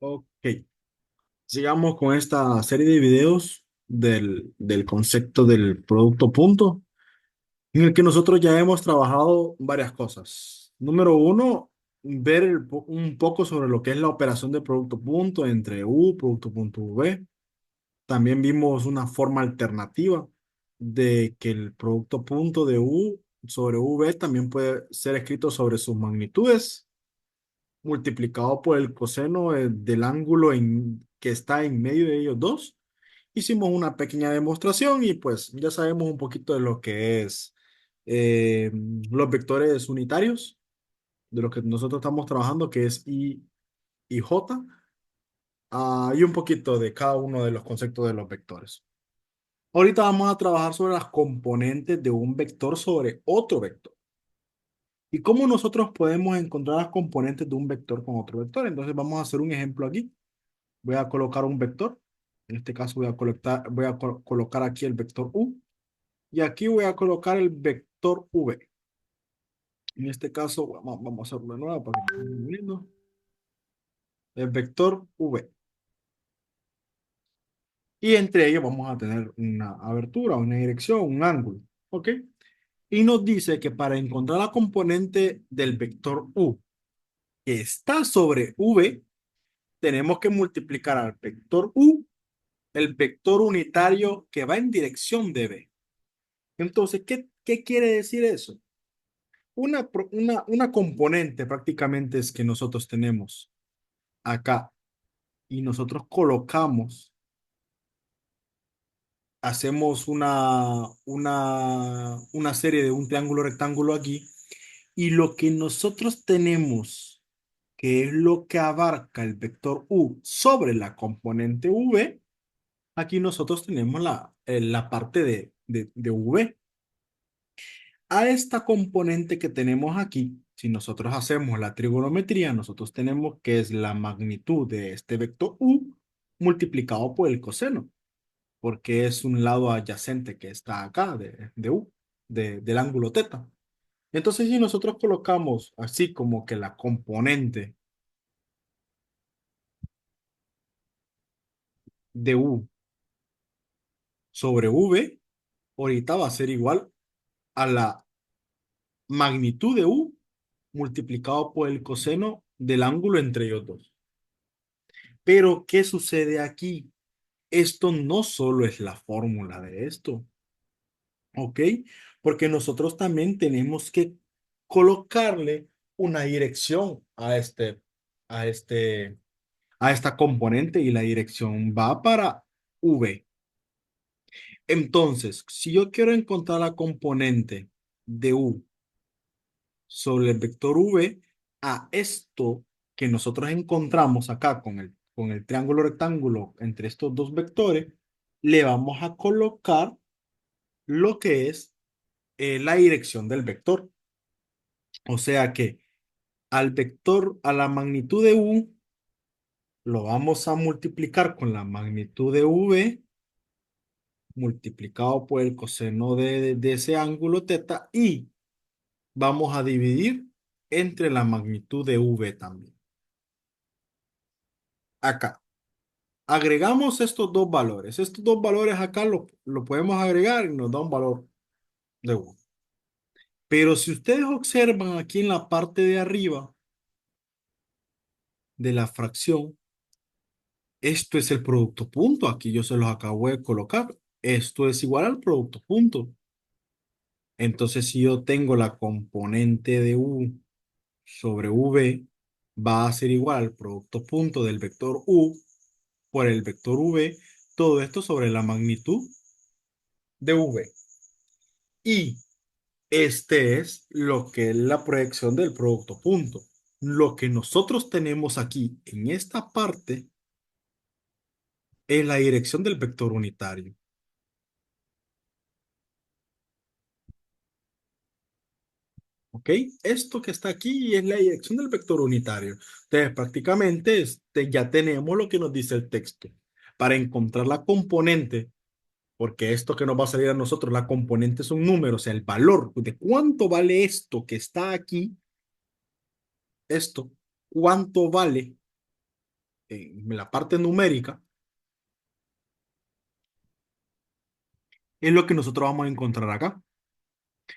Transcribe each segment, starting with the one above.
Ok, sigamos con esta serie de videos del concepto del producto punto, en el que nosotros ya hemos trabajado varias cosas. Número uno, ver un poco sobre lo que es la operación de producto punto entre U, producto punto V. También vimos una forma alternativa de que el producto punto de U sobre V también puede ser escrito sobre sus magnitudes multiplicado por el coseno del ángulo que está en medio de ellos dos. Hicimos una pequeña demostración y pues ya sabemos un poquito de lo que es los vectores unitarios, de lo que nosotros estamos trabajando, que es I y J, y un poquito de cada uno de los conceptos de los vectores. Ahorita vamos a trabajar sobre las componentes de un vector sobre otro vector. ¿Y cómo nosotros podemos encontrar las componentes de un vector con otro vector? Entonces vamos a hacer un ejemplo aquí. Voy a colocar un vector. En este caso voy a colocar aquí el vector U. Y aquí voy a colocar el vector V. En este caso, vamos a hacerlo de nuevo para que estén viendo. El vector V. Y entre ellos vamos a tener una abertura, una dirección, un ángulo. ¿Ok? Y nos dice que para encontrar la componente del vector U que está sobre V, tenemos que multiplicar al vector U el vector unitario que va en dirección de V. Entonces, ¿qué quiere decir eso? Una componente prácticamente es que nosotros tenemos acá y nosotros colocamos, hacemos una serie de un triángulo rectángulo aquí y lo que nosotros tenemos, que es lo que abarca el vector U sobre la componente V, aquí nosotros tenemos la parte de V. A esta componente que tenemos aquí, si nosotros hacemos la trigonometría, nosotros tenemos que es la magnitud de este vector U multiplicado por el coseno, porque es un lado adyacente que está acá de U, del ángulo teta. Entonces, si nosotros colocamos así como que la componente de U sobre V, ahorita va a ser igual a la magnitud de U multiplicado por el coseno del ángulo entre ellos dos. Pero, ¿qué sucede aquí? Esto no solo es la fórmula de esto, ¿ok? Porque nosotros también tenemos que colocarle una dirección a este, a esta componente y la dirección va para V. Entonces, si yo quiero encontrar la componente de U sobre el vector V, a esto que nosotros encontramos acá con el triángulo rectángulo entre estos dos vectores, le vamos a colocar lo que es la dirección del vector. O sea que al vector, a la magnitud de U, lo vamos a multiplicar con la magnitud de V multiplicado por el coseno de ese ángulo teta y vamos a dividir entre la magnitud de V también. Acá. Agregamos estos dos valores. Estos dos valores acá lo podemos agregar y nos da un valor de U. Pero si ustedes observan aquí en la parte de arriba de la fracción, esto es el producto punto. Aquí yo se los acabo de colocar. Esto es igual al producto punto. Entonces, si yo tengo la componente de U sobre V, va a ser igual al producto punto del vector U por el vector V. Todo esto sobre la magnitud de V. Y este es lo que es la proyección del producto punto. Lo que nosotros tenemos aquí en esta parte es la dirección del vector unitario. ¿Ok? Esto que está aquí es la dirección del vector unitario. Entonces, prácticamente ya tenemos lo que nos dice el texto. Para encontrar la componente, porque esto que nos va a salir a nosotros, la componente es un número, o sea, el valor de cuánto vale esto que está aquí, esto, cuánto vale, en la parte numérica, es lo que nosotros vamos a encontrar acá.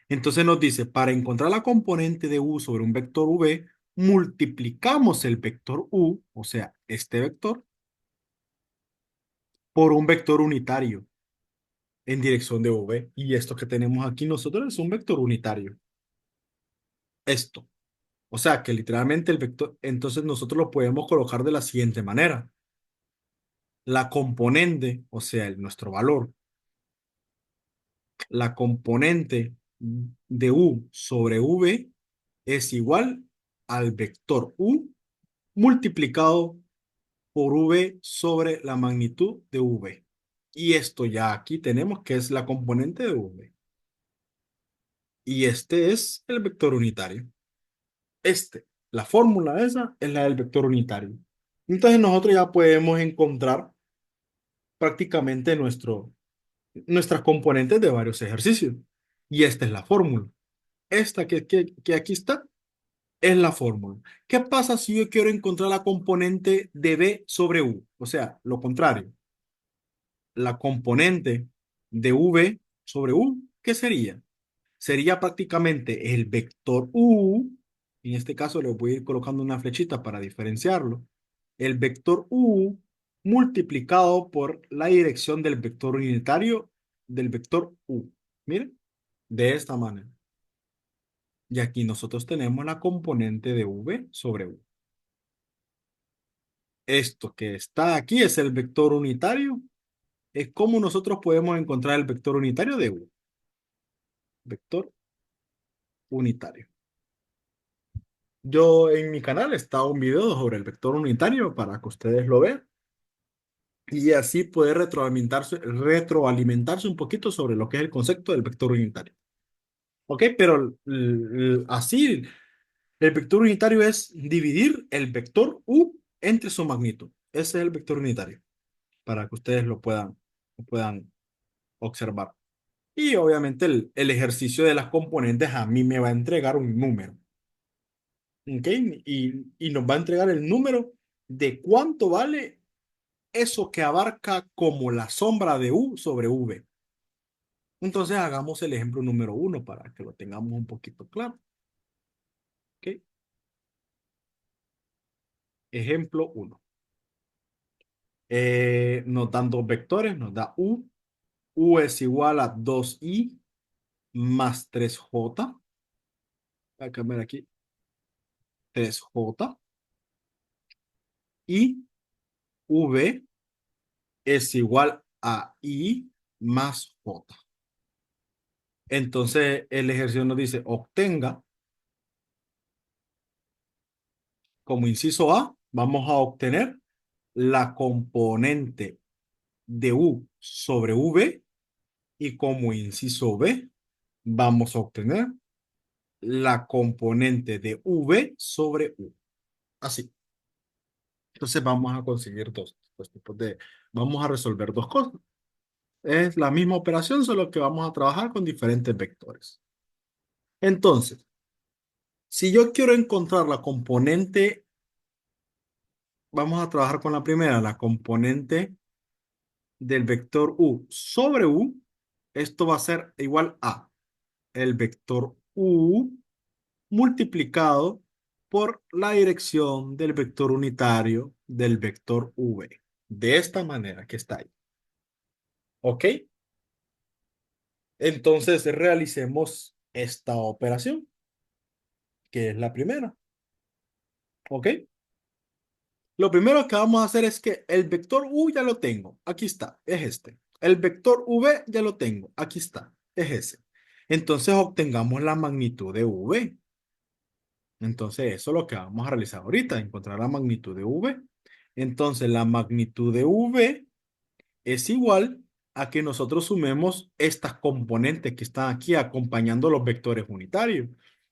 Entonces nos dice, para encontrar la componente de u sobre un vector v, multiplicamos el vector u, o sea, este vector, por un vector unitario en dirección de v. Y esto que tenemos aquí nosotros es un vector unitario. Esto. O sea, que literalmente el vector, entonces nosotros lo podemos colocar de la siguiente manera. La componente, o sea, nuestro valor, la componente de u sobre v es igual al vector u multiplicado por v sobre la magnitud de v. Y esto ya aquí tenemos que es la componente de v. Y este es el vector unitario. La fórmula esa es la del vector unitario. Entonces nosotros ya podemos encontrar prácticamente nuestras componentes de varios ejercicios. Y esta es la fórmula. Esta que aquí está es la fórmula. ¿Qué pasa si yo quiero encontrar la componente de b sobre u? O sea, lo contrario. La componente de v sobre u, ¿qué sería? Sería prácticamente el vector u, en este caso le voy a ir colocando una flechita para diferenciarlo, el vector u multiplicado por la dirección del vector unitario del vector u. Miren, de esta manera. Y aquí nosotros tenemos la componente de v sobre u. Esto que está aquí es el vector unitario. Es como nosotros podemos encontrar el vector unitario de u. Vector unitario. Yo en mi canal está un video sobre el vector unitario para que ustedes lo vean y así poder retroalimentarse un poquito sobre lo que es el concepto del vector unitario. ¿Ok? Pero así, el vector unitario es dividir el vector u entre su magnitud. Ese es el vector unitario, para que ustedes lo puedan observar. Y obviamente el ejercicio de las componentes a mí me va a entregar un número. ¿Ok? Y nos va a entregar el número de cuánto vale eso que abarca como la sombra de U sobre V. Entonces hagamos el ejemplo número uno para que lo tengamos un poquito claro. ¿Ok? Ejemplo uno. Nos dan dos vectores, nos da U. U es igual a 2i más 3j. Voy a cambiar aquí. 3j. Y V es igual a i más j. Entonces el ejercicio nos dice, obtenga como inciso A, vamos a obtener la componente de U sobre V y como inciso B, vamos a obtener la componente de V sobre U. Así. Entonces vamos a conseguir dos tipos vamos a resolver dos cosas. Es la misma operación, solo que vamos a trabajar con diferentes vectores. Entonces, si yo quiero encontrar la componente, vamos a trabajar con la primera, la componente del vector u sobre u, esto va a ser igual a el vector u multiplicado por la dirección del vector unitario del vector v. De esta manera que está ahí. ¿Ok? Entonces realicemos esta operación, que es la primera. ¿Ok? Lo primero que vamos a hacer es que el vector u ya lo tengo. Aquí está, es este. El vector v ya lo tengo. Aquí está, es ese. Entonces obtengamos la magnitud de v. Entonces eso es lo que vamos a realizar ahorita, encontrar la magnitud de v. Entonces la magnitud de v es igual a que nosotros sumemos estas componentes que están aquí acompañando los vectores unitarios.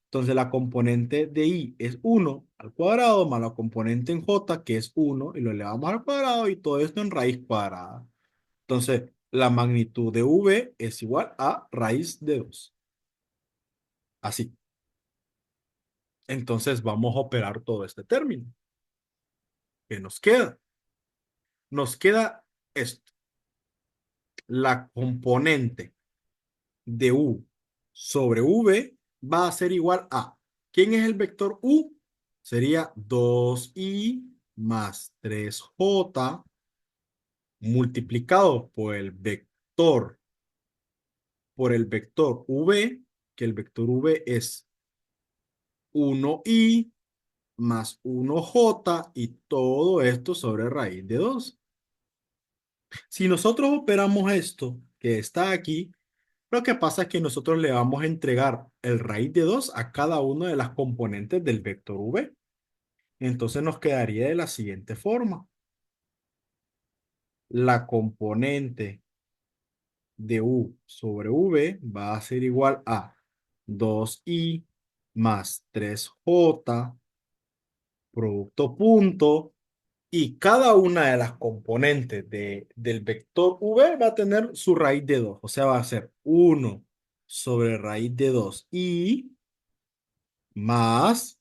Entonces la componente de i es 1 al cuadrado más la componente en j que es 1 y lo elevamos al cuadrado y todo esto en raíz cuadrada. Entonces la magnitud de v es igual a raíz de 2. Así. Entonces vamos a operar todo este término. ¿Qué nos queda? nos queda esto. La componente de U sobre V va a ser igual a, ¿quién es el vector U? Sería 2i más 3j multiplicado por el vector V, que el vector V es 1i más 1j y todo esto sobre raíz de 2. Si nosotros operamos esto que está aquí, lo que pasa es que nosotros le vamos a entregar el raíz de 2 a cada una de las componentes del vector V. Entonces nos quedaría de la siguiente forma. La componente de U sobre V va a ser igual a 2i más 3j producto punto, y cada una de las componentes del vector V va a tener su raíz de 2. O sea, va a ser 1 sobre raíz de 2i más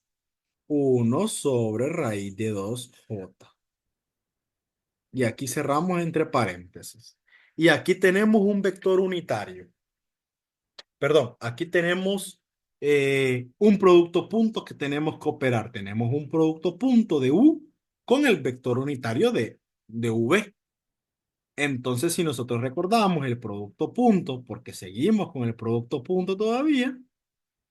1 sobre raíz de 2j. Y aquí cerramos entre paréntesis. Y aquí tenemos un vector unitario. Perdón, aquí tenemos un producto punto que tenemos que operar. Tenemos un producto punto de U con el vector unitario de V. Entonces, si nosotros recordamos el producto punto, porque seguimos con el producto punto todavía,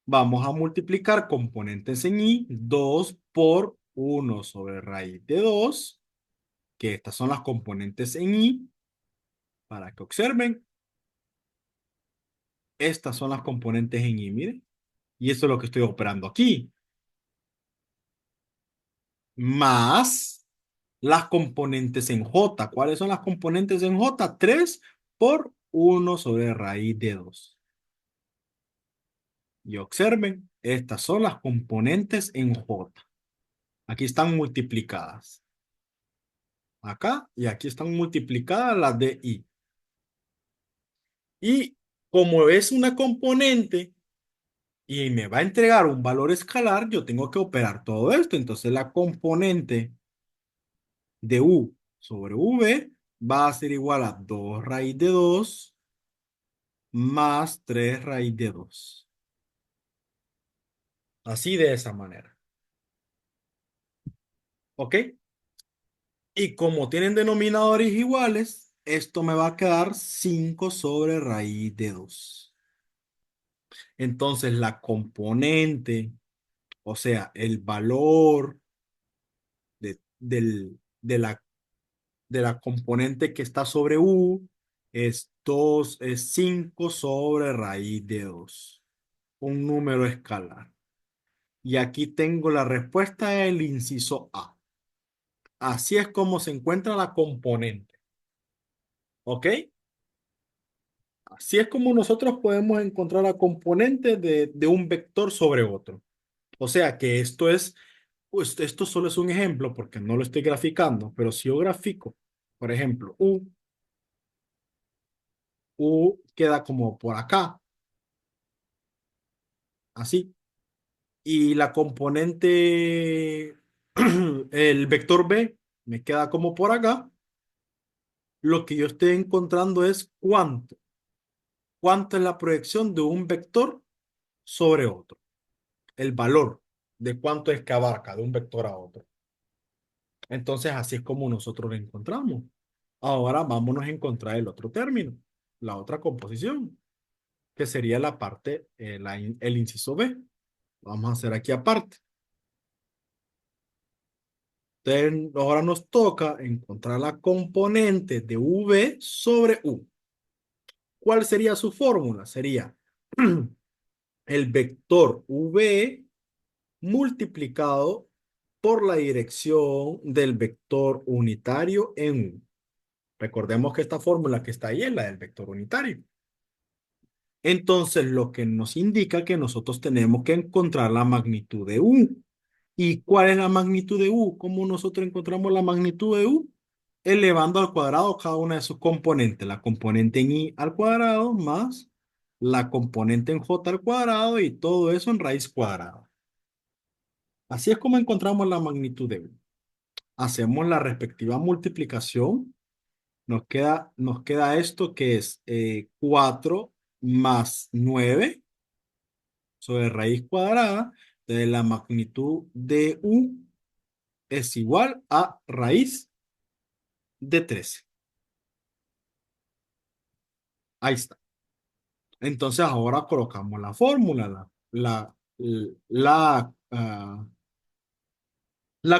vamos a multiplicar componentes en I, 2 por 1 sobre raíz de 2, que estas son las componentes en I, para que observen, estas son las componentes en I, miren, y eso es lo que estoy operando aquí, más las componentes en J. ¿Cuáles son las componentes en J? 3 por 1 sobre raíz de 2. Y observen, estas son las componentes en J. Aquí están multiplicadas. Acá y aquí están multiplicadas las de I. Y como es una componente y me va a entregar un valor escalar, yo tengo que operar todo esto. Entonces la componente de U sobre V va a ser igual a 2 raíz de 2 más 3 raíz de 2. Así de esa manera. ¿Ok? Y como tienen denominadores iguales, esto me va a quedar 5 sobre raíz de 2. Entonces la componente, o sea, el valor de la componente que está sobre U es 5 sobre raíz de 2. Un número escalar. Y aquí tengo la respuesta del inciso A. Así es como se encuentra la componente. ¿Ok? Así es como nosotros podemos encontrar la componente de un vector sobre otro. O sea que esto es, pues esto solo es un ejemplo porque no lo estoy graficando, pero si yo grafico, por ejemplo, U queda como por acá, así. Y la componente, el vector B, me queda como por acá. Lo que yo estoy encontrando es cuánto. ¿Cuánto es la proyección de un vector sobre otro? El valor de cuánto es que abarca de un vector a otro. Entonces, así es como nosotros lo encontramos. Ahora vámonos a encontrar el otro término, la otra composición, que sería la parte, el inciso B. Vamos a hacer aquí aparte. Entonces, ahora nos toca encontrar la componente de V sobre U. ¿Cuál sería su fórmula? Sería el vector V multiplicado por la dirección del vector unitario en U. Recordemos que esta fórmula que está ahí es la del vector unitario. Entonces, lo que nos indica que nosotros tenemos que encontrar la magnitud de U. ¿Y cuál es la magnitud de U? ¿Cómo nosotros encontramos la magnitud de U? Elevando al cuadrado cada una de sus componentes. La componente en I al cuadrado más la componente en J al cuadrado y todo eso en raíz cuadrada. Así es como encontramos la magnitud de U. hacemos la respectiva multiplicación. Nos queda esto que es 4 más 9 sobre raíz cuadrada de la magnitud de u es igual a raíz de 13. Ahí está. Entonces ahora colocamos la fórmula. La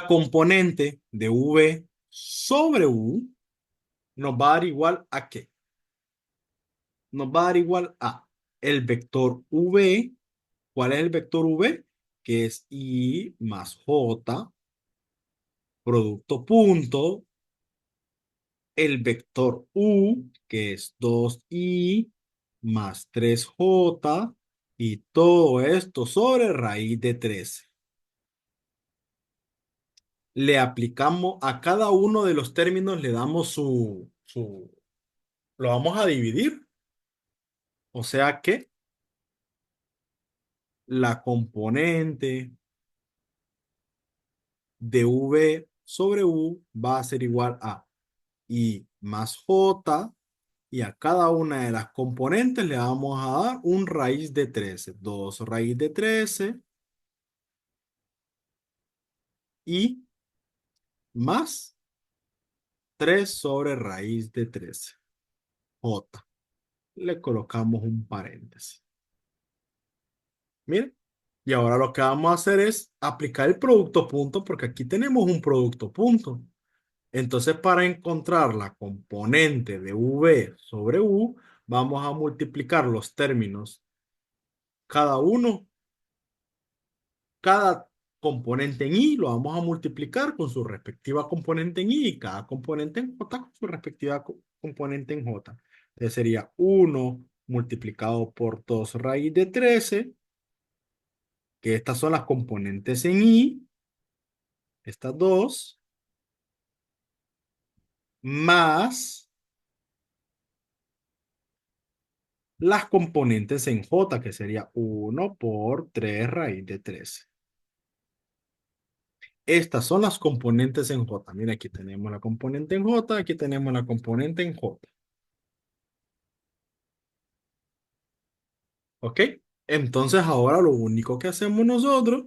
componente de v sobre u nos va a dar igual a ¿qué? Nos va a dar igual a el vector v. ¿Cuál es el vector v? Que es i más j, producto punto, el vector u, que es 2i más 3j, y todo esto sobre raíz de 13. Le aplicamos a cada uno de los términos, le damos lo vamos a dividir. O sea que la componente de v sobre u va a ser igual a i más j, y a cada una de las componentes le vamos a dar un raíz de 13. 2 raíz de 13 y más 3 sobre raíz de 13. J. Le colocamos un paréntesis. Miren. Y ahora lo que vamos a hacer es aplicar el producto punto, porque aquí tenemos un producto punto. Entonces, para encontrar la componente de v sobre u, vamos a multiplicar los términos, cada uno, cada componente en i, lo vamos a multiplicar con su respectiva componente en i, y cada componente en j con su respectiva componente en j. Entonces sería 1 multiplicado por 2 raíz de 13, que estas son las componentes en i, estas dos, más las componentes en j, que sería 1 por 3 raíz de 13. Estas son las componentes en j. Mira, aquí tenemos la componente en j, aquí tenemos la componente en j. ¿Ok? Entonces ahora lo único que hacemos nosotros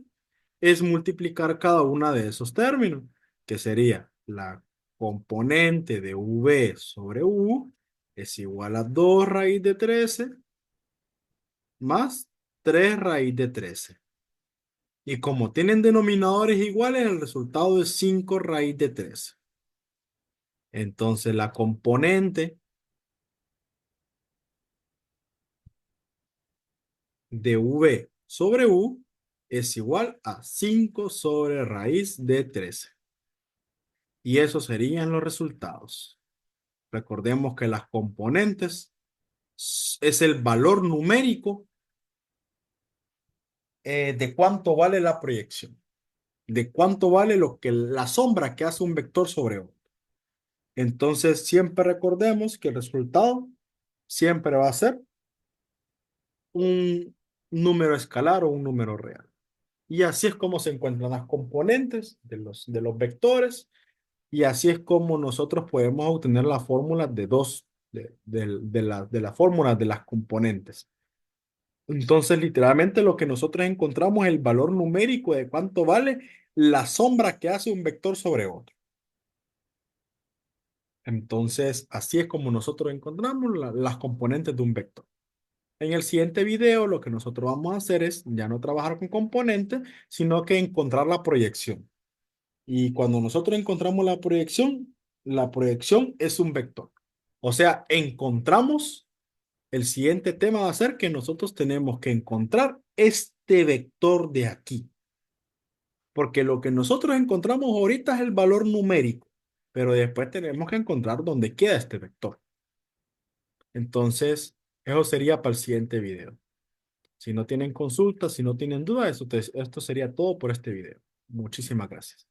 es multiplicar cada una de esos términos, que sería la componente de v sobre u es igual a 2 raíz de 13 más 3 raíz de 13. Y como tienen denominadores iguales, el resultado es 5 raíz de 13. Entonces la componente de v sobre u es igual a 5 sobre raíz de 13. Y esos serían los resultados. Recordemos que las componentes es el valor numérico de cuánto vale la proyección, de cuánto vale lo que la sombra que hace un vector sobre otro. Entonces, siempre recordemos que el resultado siempre va a ser un número escalar o un número real. Y así es como se encuentran las componentes de los vectores, y así es como nosotros podemos obtener las fórmulas de las fórmulas de las componentes. Entonces, literalmente lo que nosotros encontramos es el valor numérico de cuánto vale la sombra que hace un vector sobre otro. Entonces, así es como nosotros encontramos las componentes de un vector. En el siguiente video, lo que nosotros vamos a hacer es ya no trabajar con componentes, sino que encontrar la proyección. Y cuando nosotros encontramos la proyección es un vector. O sea, el siguiente tema va a ser que nosotros tenemos que encontrar este vector de aquí. Porque lo que nosotros encontramos ahorita es el valor numérico, pero después tenemos que encontrar dónde queda este vector. Entonces, eso sería para el siguiente video. Si no tienen consultas, si no tienen dudas, esto sería todo por este video. Muchísimas gracias.